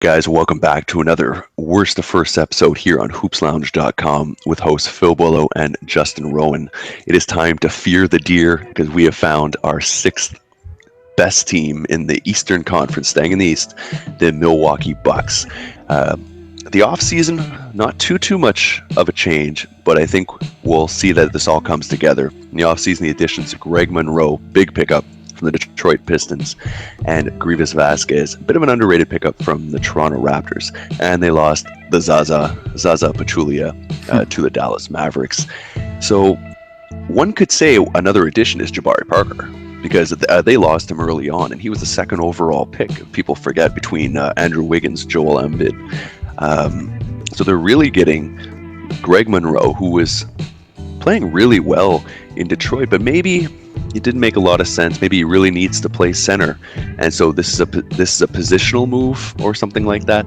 Guys, welcome back to another Worst to First episode here on hoopslounge.com with hosts Phil Boileau and Justin Rowan. It is time to fear the deer because we have found our sixth best team in the Eastern Conference, staying in the East, the Milwaukee Bucks. The offseason, not too much of a change, but I think we'll see that this all comes together. In the offseason, the additions of Greg Monroe, big pickup from the Detroit Pistons, and Grievous Vasquez, a bit of an underrated pickup from the Toronto Raptors, and they lost the Zaza Pachulia to the Dallas Mavericks. So one could say another addition is Jabari Parker, because they lost him early on, and he was the second overall pick. People forget, between Andrew Wiggins, Joel Embiid. So they're really getting Greg Monroe, who was playing really well in Detroit, but maybe it didn't make a lot of sense. Maybe he really needs to play center, and so this is a positional move or something like that.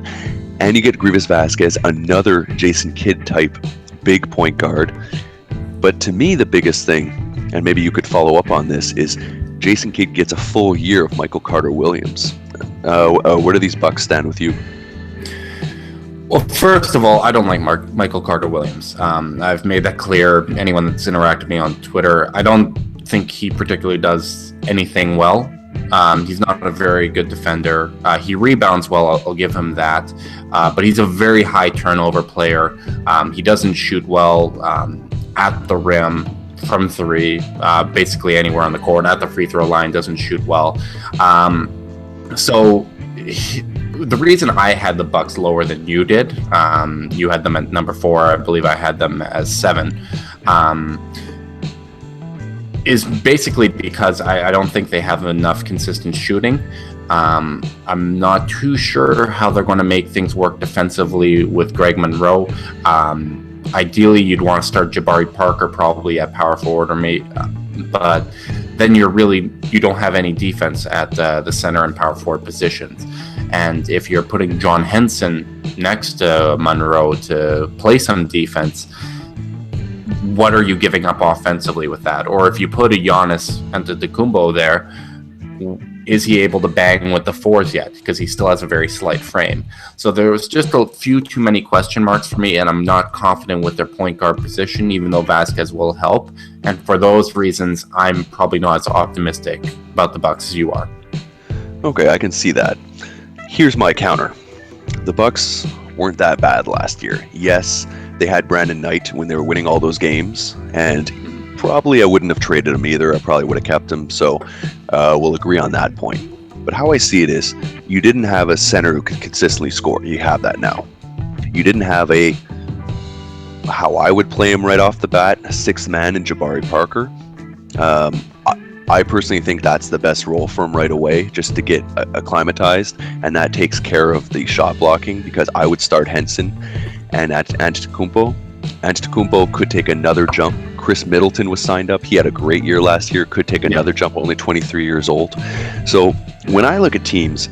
And you get Grievous Vasquez, another Jason Kidd type big point guard. But to me, the biggest thing, and maybe you could follow up on this, is Jason Kidd gets a full year of Michael Carter-Williams. Where do these Bucks stand with you? Well, first of all, I don't like Michael Carter-Williams. I've made that clear. Anyone that's interacted with me on Twitter, I don't think he particularly does anything well. He's not a very good defender. He rebounds well, I'll give him that. But he's a very high turnover player. He doesn't shoot well at the rim, from three, basically anywhere on the court. At the free throw line, doesn't shoot well. The reason I had the Bucks lower than you did, you had them at number 4, I believe I had them as 7, is basically because I don't think they have enough consistent shooting. I'm not too sure how they're going to make things work defensively with Greg Monroe. Ideally, you'd want to start Jabari Parker probably at power forward, but then you don't have any defense at the center and power forward positions. And if you're putting John Henson next to Monroe to play some defense, what are you giving up offensively with that? Or if you put a Giannis Antetokounmpo there, is he able to bang with the 4s yet? Because he still has a very slight frame. So there was just a few too many question marks for me, and I'm not confident with their point guard position, even though Vasquez will help. And for those reasons, I'm probably not as optimistic about the Bucks as you are. Okay, I can see that. Here's my counter. The Bucks weren't that bad last year. Yes, they had Brandon Knight when they were winning all those games, and probably I wouldn't have traded him either. I probably would have kept him, so we'll agree on that point. But how I see it is, you didn't have a center who could consistently score. You have that now. You didn't have how I would play him right off the bat, a 6th man in Jabari Parker. I personally think that's the best role for him right away, just to get acclimatized, and that takes care of the shot blocking, because I would start Henson and Antetokounmpo. Antetokounmpo could take another jump. Chris Middleton was signed up. He had a great year last year, could take another jump, only 23 years old. So when I look at teams,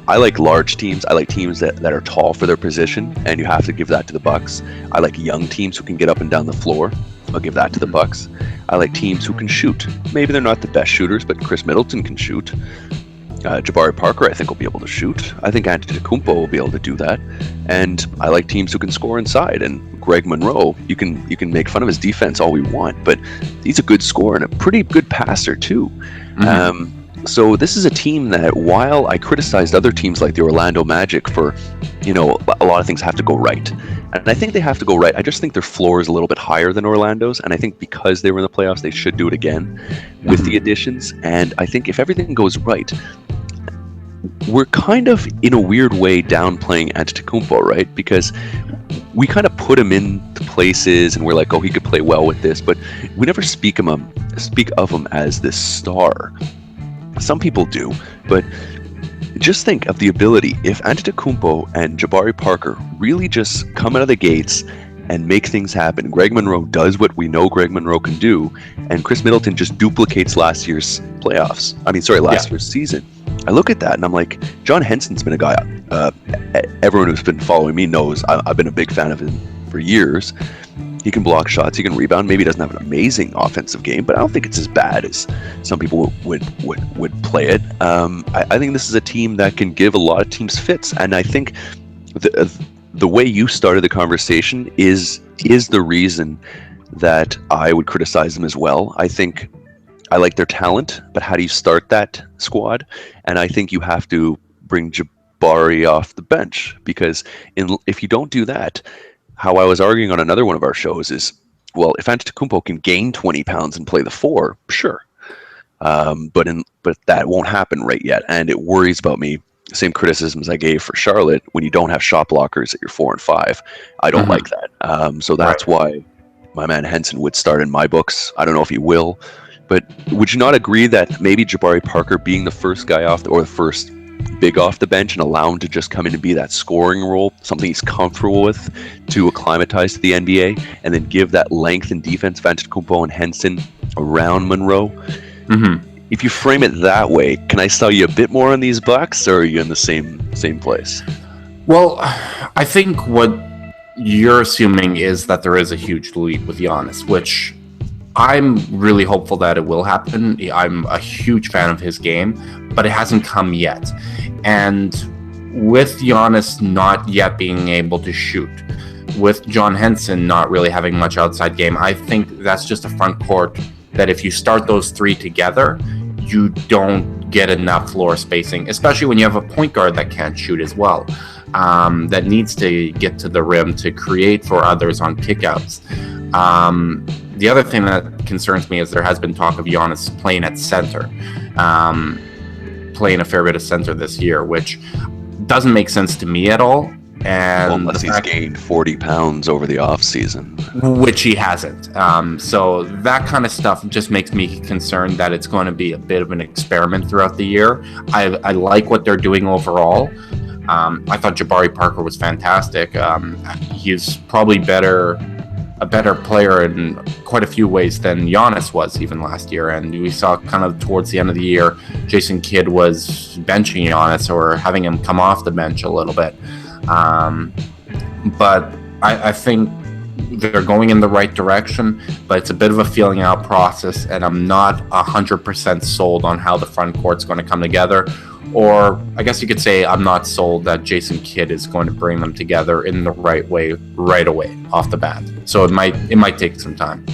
I like large teams. I like teams that are tall for their position, and you have to give that to the Bucks. I like young teams who can get up and down the floor. I'll give that to the Bucks. I like teams who can shoot. Maybe they're not the best shooters, but Chris Middleton can shoot. Jabari Parker, I think, will be able to shoot. I think Antetokounmpo will be able to do that. And I like teams who can score inside. And Greg Monroe, you can make fun of his defense all we want, but he's a good scorer and a pretty good passer too. Mm-hmm. So this is a team that, while I criticized other teams like the Orlando Magic for, a lot of things have to go right. And I think they have to go right. I just think their floor is a little bit higher than Orlando's. And I think because they were in the playoffs, they should do it again with the additions. And I think if everything goes right, we're kind of, in a weird way, downplaying Antetokounmpo, right? Because we kind of put him into places and we're like, oh, he could play well with this. But we never speak of him as this star. Some people do, but just think of the ability, if Antetokounmpo and Jabari Parker really just come out of the gates and make things happen. Greg Monroe does what we know Greg Monroe can do, and Chris Middleton just duplicates last year's season. I look at that and I'm like, John Henson's been a guy, everyone who's been following me knows I've been a big fan of him for years. He can block shots. He can rebound. Maybe he doesn't have an amazing offensive game, but I don't think it's as bad as some people would play it. I think this is a team that can give a lot of teams fits, and I think the way you started the conversation is the reason that I would criticize them as well. I think I like their talent, but how do you start that squad? And I think you have to bring Jabari off the bench, because if you don't do that, how I was arguing on another one of our shows is, well, if Antetokounmpo can gain 20 pounds and play the 4, sure. But that won't happen right yet, and it worries about me. Same criticisms I gave for Charlotte. When you don't have shot blockers at your 4 and 5, I don't like that. So that's why my man Henson would start in my books. I don't know if he will, but would you not agree that maybe Jabari Parker being the first guy off or the first big off the bench and allow him to just come in and be that scoring role, something he's comfortable with, to acclimatize to the NBA, and then give that length and defense of Antetokounmpo and Henson around Monroe? If you frame it that way, can I sell you a bit more on these Bucks, or are you in the same place? Well, I think what you're assuming is that there is a huge leap with Giannis, which I'm really hopeful that it will happen. I'm a huge fan of his game, but it hasn't come yet. And with Giannis not yet being able to shoot, with John Henson not really having much outside game, I think that's just a front court that if you start those 3 together, you don't get enough floor spacing, especially when you have a point guard that can't shoot as well, that needs to get to the rim to create for others on kickouts. The other thing that concerns me is there has been talk of Giannis playing at center, playing a fair bit of center this year, which doesn't make sense to me at all. And unless he's gained 40 pounds over the off season, which he hasn't. So that kind of stuff just makes me concerned that it's going to be a bit of an experiment throughout the year. I like what they're doing overall. I thought Jabari Parker was fantastic. He's probably a better player in quite a few ways than Giannis was even last year. And we saw kind of towards the end of the year, Jason Kidd was benching Giannis or having him come off the bench a little bit. But I think they're going in the right direction, but it's a bit of a feeling out process, and I'm not 100% sold on how the front court's going to come together. Or I guess you could say I'm not sold that Jason Kidd is going to bring them together in the right way right away off the bat. So it might take some time.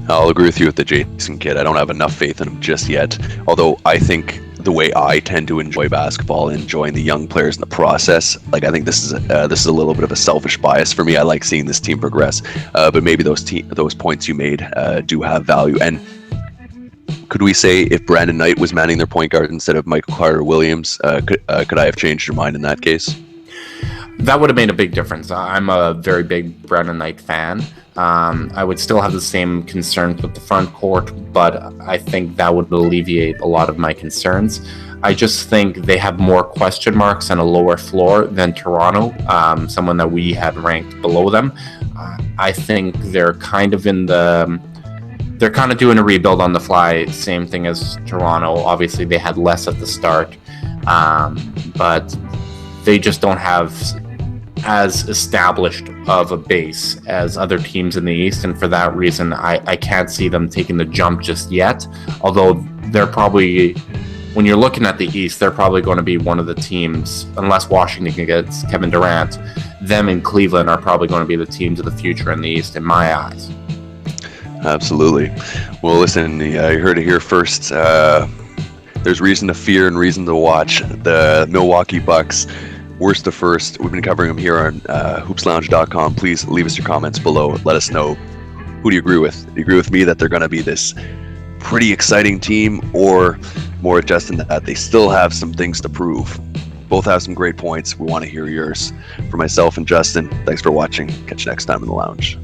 I'll agree with you with the Jason Kidd. I don't have enough faith in him just yet. Although I think the way I tend to enjoy basketball, enjoying the young players in the process, like I think this is a little bit of a selfish bias for me. I like seeing this team progress, but maybe those points you made do have value. And could we say if Brandon Knight was manning their point guard instead of Michael Carter-Williams, could I have changed your mind in that case? That would have made a big difference. I'm a very big Brandon Knight fan. I would still have the same concerns with the front court, but I think that would alleviate a lot of my concerns. I just think they have more question marks and a lower floor than Toronto, someone that we had ranked below them. I think they're kind of doing a rebuild on the fly, same thing as Toronto. Obviously, they had less at the start, but they just don't have as established of a base as other teams in the East, and for that reason, I can't see them taking the jump just yet. Although they're probably, when you're looking at the East, they're probably going to be one of the teams, unless Washington gets Kevin Durant, them and Cleveland are probably going to be the teams of the future in the East, in my eyes. Absolutely. Well, listen, you heard it here first. There's reason to fear and reason to watch the Milwaukee Bucks. Worst to first. We've been covering them here on hoopslounge.com. Please leave us your comments below. Let us know, who do you agree with? Do you agree with me that they're going to be this pretty exciting team, or more Justin, that they still have some things to prove? Both have some great points. We want to hear yours. For myself and Justin, thanks for watching. Catch you next time in the lounge.